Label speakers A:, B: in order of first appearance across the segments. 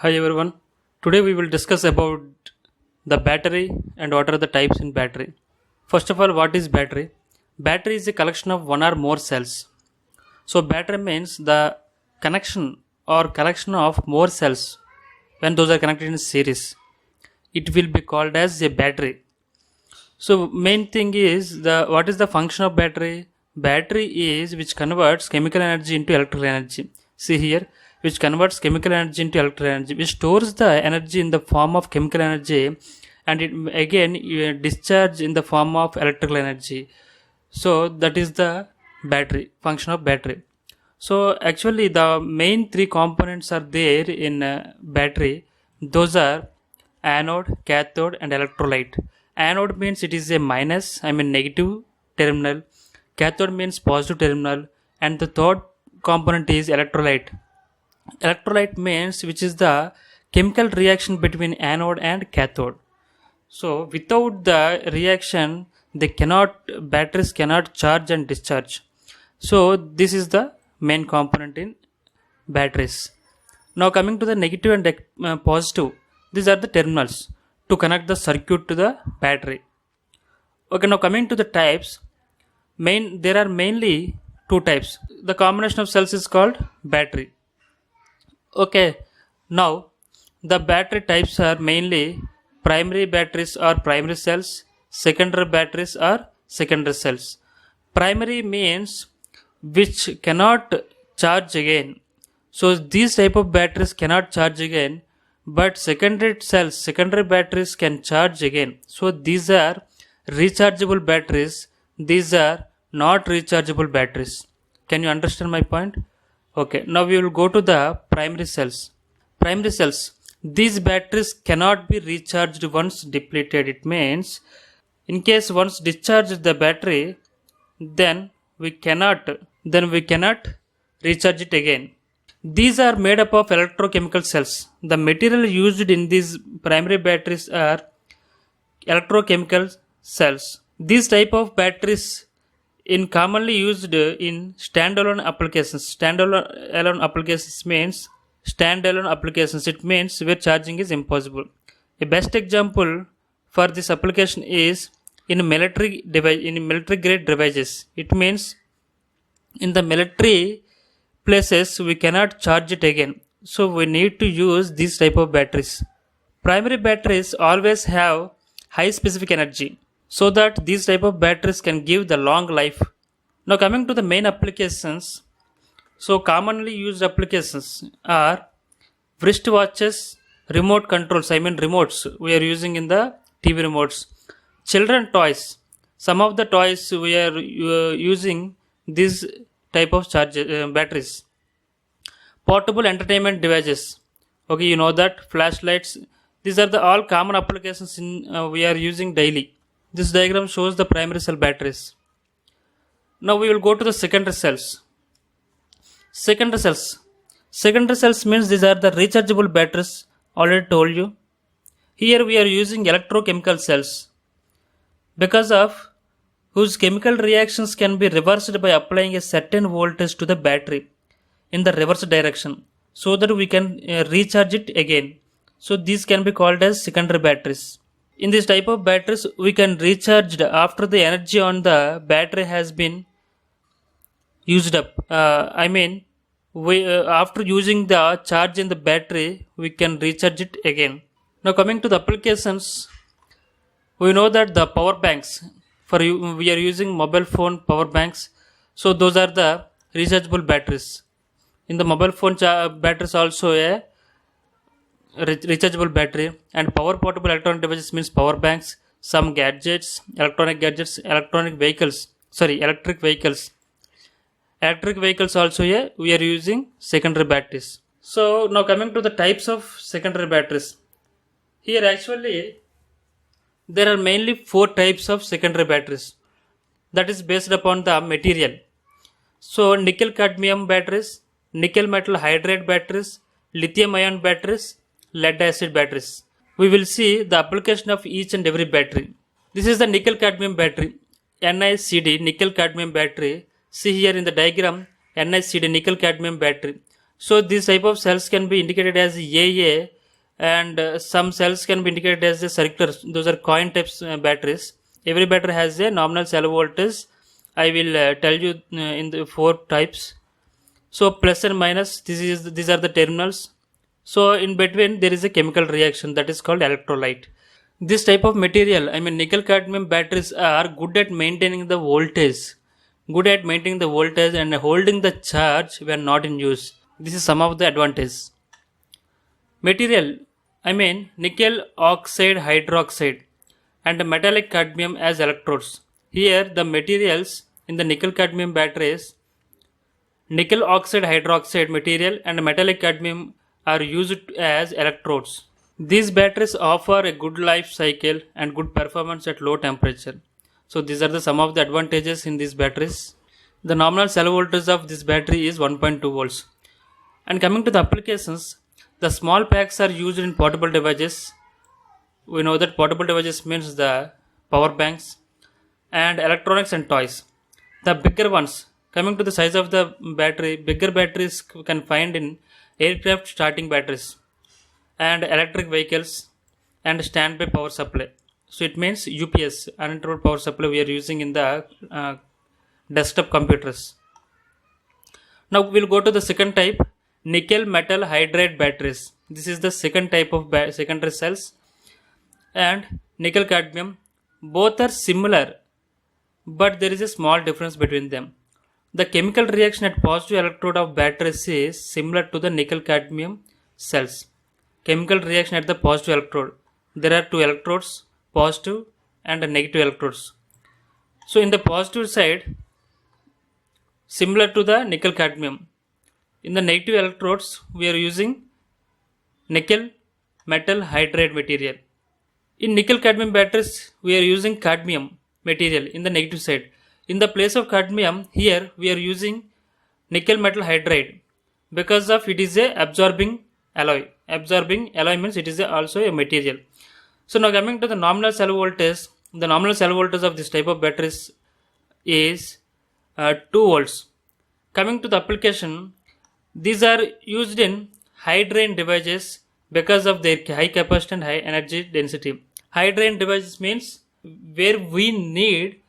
A: Hi everyone. Today we will discuss about the battery and what are the types in battery. First of all, what is battery? Battery is a collection of one or more cells. So battery means the connection or collection of more cells when those are connected in series. It will be called as a battery. So main thing is the what is the function of battery? Battery is which converts chemical energy into electrical energy. See here, which converts chemical energy into electrical energy, which stores the energy in the form of chemical energy, and it again discharge in the form of electrical energy. So that is the battery function of battery. So actually, the main three components are there in battery. Those are anode, cathode, and electrolyte. Anode means it is a minus, I mean negative terminal. Cathode means positive terminal, and the third component is electrolyte. Electrolyte means which is the chemical reaction between anode and cathode. So without the reaction, they cannot batteries cannot charge and discharge. So this is the main component in batteries. Now coming to the negative and positive, these are the terminals to connect the circuit to the battery. Okay, now coming to the types, there are mainly two types. The combination of cells is called battery. Okay, now the battery types are mainly primary batteries or primary cells, secondary batteries or secondary cells. Primary means which cannot charge again. So these type of batteries cannot charge again, but secondary batteries can charge again. So these are rechargeable batteries. These are not rechargeable batteries. Can you understand my point? Okay, now we will go to the primary cells. Primary cells. These batteries cannot be recharged once depleted. It means in case once discharged the battery, then we cannot recharge it again. These are made up of electrochemical cells. The material used in these primary batteries are electrochemical cells. These type of batteries in commonly used in standalone applications. Standalone applications means standalone applications. It means where charging is impossible. A best example for this application is in military grade devices. It means in the military places we cannot charge it again. So we need to use these type of batteries. Primary batteries always have high specific energy so that these type of batteries can give the long life. Now coming to the main applications, so commonly used applications are wristwatches, remote controls, I mean remotes we are using in the TV remotes, children toys. Some of the toys we are using these type of batteries. Portable entertainment devices. Okay, you know that flashlights. These are the all common applications in we are using daily. This diagram shows the primary cell batteries. Now we will go to the secondary cells. Secondary cells. Secondary cells means these are the rechargeable batteries. Already told you. Here we are using electrochemical cells because of whose chemical reactions can be reversed by applying a certain voltage to the battery in the reverse direction so that we can recharge it again. So these can be called as secondary batteries. In this type of batteries, we can recharge after the energy on the battery has been used up. After using the charge in the battery, we can recharge it again. Now coming to the applications, we know that the power banks we are using mobile phone power banks. So those are the rechargeable batteries. In the mobile phone batteries also a rechargeable battery, and power portable electronic devices means power banks, some gadgets, electric vehicles. Electric vehicles also we are using secondary batteries. So now coming to the types of secondary batteries. Here actually there are mainly four types of secondary batteries that is based upon the material. So nickel cadmium batteries, nickel metal hydride batteries, lithium ion batteries, lead acid batteries. We will see the application of each and every battery. This is the nickel cadmium battery, NiCd nickel cadmium battery. See here in the diagram, NiCd nickel cadmium battery. So these type of cells can be indicated as AA, and some cells can be indicated as the circular. Those are coin types batteries. Every battery has a nominal cell voltage. I will tell you in the four types. So plus and minus, these are the terminals. So in between there is a chemical reaction that is called electrolyte. This type of material, I mean nickel cadmium batteries are good at maintaining the voltage, and holding the charge when not in use. This is some of the advantage. Material, I mean nickel oxide hydroxide and metallic cadmium as electrodes. Here the materials in the nickel cadmium batteries, nickel oxide hydroxide material and metallic cadmium are used as electrodes. These batteries offer a good life cycle and good performance at low temperature. So these are the some of the advantages in these batteries. The nominal cell voltage of this battery is 1.2 volts. And coming to the applications, the small packs are used in portable devices. We know that portable devices means the power banks and electronics and toys. The bigger ones, coming to the size of the battery, bigger batteries can find in aircraft starting batteries and electric vehicles and standby power supply. So it means UPS, uninterruptible power supply, we are using in the desktop computers. Now we'll go to the second type, nickel metal hydride batteries. This is the second type of secondary cells, and nickel cadmium. Both are similar, but there is a small difference between them. The chemical reaction at positive electrode of batteries is similar to the nickel cadmium cells. Chemical reaction at the positive electrode. There are two electrodes, positive and negative electrodes. So in the positive side, similar to the nickel cadmium. In the negative electrodes, we are using nickel metal hydride material. In nickel cadmium batteries, we are using cadmium material in the negative side. In the place of cadmium, here we are using nickel metal hydride because of it is a absorbing alloy. Absorbing alloy means it is also a material. So now coming to the nominal cell voltage, the nominal cell voltage of this type of batteries is 2 volts. Coming to the application, these are used in high drain devices because of their high capacity and high energy density. High drain devices means where we need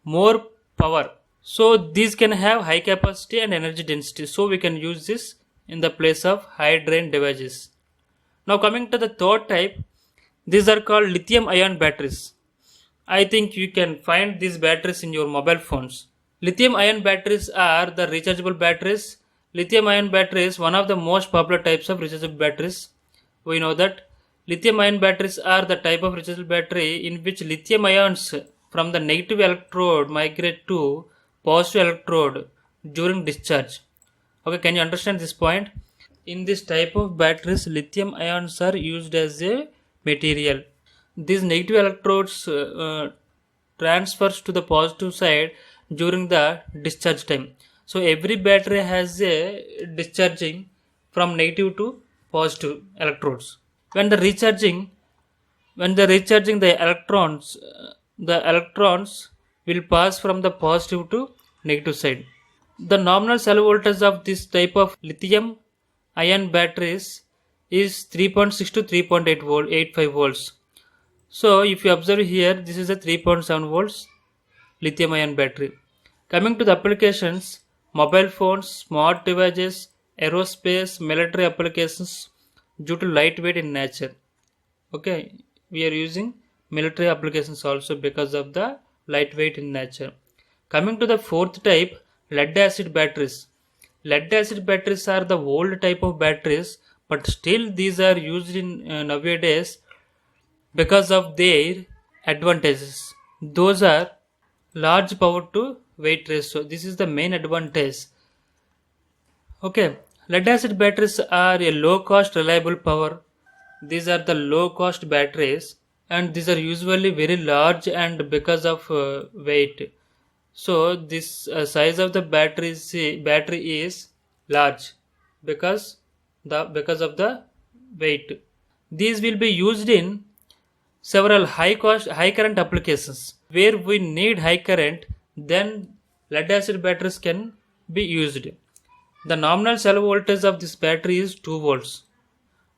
A: more power. So these can have high capacity and energy density. So we can use this in the place of high drain devices. Now coming to the third type, these are called lithium ion batteries. I think you can find these batteries in your mobile phones. Lithium ion batteries are the rechargeable batteries. Lithium ion battery is one of the most popular types of rechargeable batteries. We know that lithium ion batteries are the type of rechargeable battery in which lithium ions from the negative electrode migrate to positive electrode during discharge. Okay, can you understand this point? In this type of batteries, lithium ions are used as a material. These negative electrodes transfers to the positive side during the discharge time. So every battery has a discharging from negative to positive electrodes. When the recharging the electrons will pass from the positive to negative side. The nominal cell voltage of this type of lithium ion batteries is 3.6 to 3.85 volts. So if you observe here, this is a 3.7 volts lithium ion battery. Coming to the applications, mobile phones, smart devices, aerospace, military applications due to lightweight in nature. Okay, we are using military applications also because of the lightweight in nature. Coming to the fourth type, lead acid batteries. Lead acid batteries are the old type of batteries, but still these are used in nowadays because of their advantages. Those are large power to weight ratio. This is the main advantage. Okay, lead acid batteries are a low cost reliable power. These are the low cost batteries, and these are usually very large and because of weight. So this size of the battery is large because of the weight. These will be used in several high current applications. Where we need high current, then lead acid batteries can be used. The nominal cell voltage of this battery is 2 volts.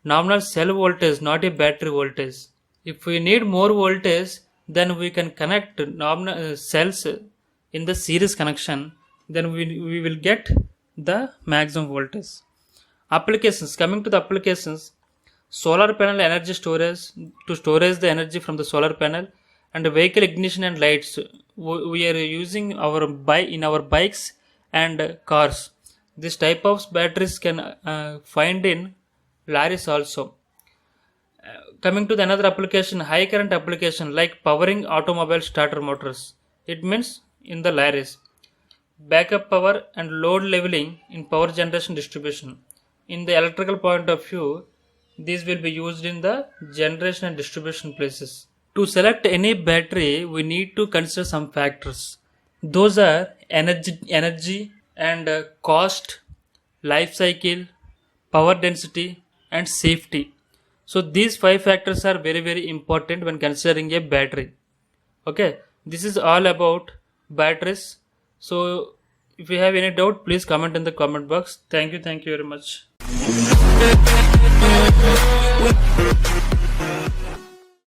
A: Nominal cell voltage, not a battery voltage. If we need more voltage, then we can connect nominal cells in the series connection. Then we will get the maximum voltage. Applications. Coming to the applications, solar panel energy storage, to storage the energy from the solar panel, and vehicle ignition and lights. We are using in our bikes and cars. This type of batteries can find in lorries also. Coming to the another application, high current application like powering automobile starter motors. It means in the lorries. Backup power and load leveling in power generation distribution. In the electrical point of view, these will be used in the generation and distribution places. To select any battery, we need to consider some factors. Those are energy and cost, life cycle, power density, and safety. So these 5 factors are very important when considering a battery. Okay, this is all about batteries. So if you have any doubt, please comment in the comment box. Thank you very much.